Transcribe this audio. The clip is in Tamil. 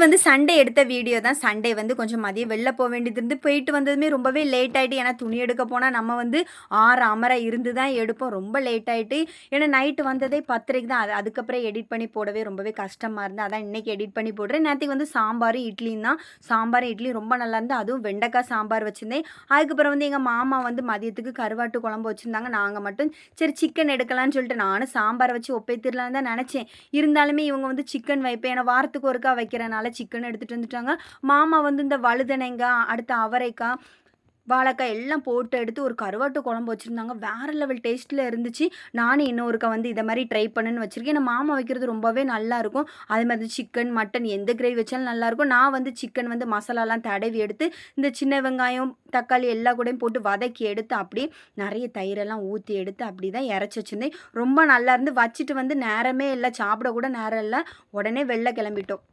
வந்து சண்டே எடுத்த வீடியோ தான். சண்டே வந்து கொஞ்சம் மதியம் வெளில போ வேண்டியது இருந்து, போயிட்டு வந்ததுமே ரொம்பவே லேட் ஆயிட்டு. ஏன்னா துணி எடுக்க போனா நம்ம வந்து 6 அமர இருந்து தான் எடுப்போம். ரொம்ப லேட் ஆயிட்டு. ஏன்னா நைட்டு வந்ததே 10:30க்கு தான். அதுக்கப்புறம் எடிட் பண்ணி போடவே ரொம்பவே கஷ்டமா இருந்து, அதான் இன்னைக்கு எடிட் பண்ணி போடுறேன். நேத்தைக்கு வந்து சாம்பாரும், இட்லியும் தான். சாம்பாரும், இட்லியும் ரொம்ப நல்லாருந்து. அதுவும் வெண்டைக்காய் சாம்பார் வச்சிருந்தேன். அதுக்கப்புறம் வந்து எங்க மாமா வந்து மதியத்துக்கு கருவாட்டு குழம்பு வச்சிருந்தாங்க. நாங்க மட்டும் சரி சிக்கன் எடுக்கலான்னு சொல்லிட்டு நானும் சாம்பார் வச்சு ஒப்பேத்திரலான்னு தான் நெனச்சேன். இருந்தாலுமே இவங்க வந்து சிக்கன் வைப்பேன். ஏன்னா வாரத்துக்கு ஒருக்கா வைக்கிறனால சிக்கன் எடுத்துட்டு வந்துட்டாங்க. மாமா வந்து இந்த வழுதனைங்காய், அடுத்து அவரைக்காய், வாழைக்காய் எல்லாம் போட்டு எடுத்து ஒரு கருவாட்டு குழம்பு வச்சிருந்தாங்க. வேற லெவல் டேஸ்ட்ல இருந்துச்சு. நானும் இன்னொருக்கா வந்து இத மாரி ட்ரை பண்ணுன்னு வச்சிருக்கேன். ஏன்னா மாமா வைக்கிறது ரொம்பவே நல்லாருக்கும். அதே மாதிரி சிக்கன், மட்டன் எந்த கிரேவி வச்சாலும் நல்லாருக்கும். நான் வந்து சிக்கன் வந்து மசாலாலாம் தடவி எடுத்து, இந்த சின்ன வெங்காயம், தக்காளி எல்லா கூடயும் போட்டு வதக்கி எடுத்து, அப்படியே நெறைய தயிரெல்லாம் ஊத்தி எடுத்து அப்படி தான் இறச்சி வச்சிருந்தேன். ரொம்ப நல்லாயிருந்து. வச்சுட்டு வந்து நேரமே இல்ல. சாப்பிட கூட நேரம் இல்ல. உடனே வெளில கிளம்பிட்டோம்.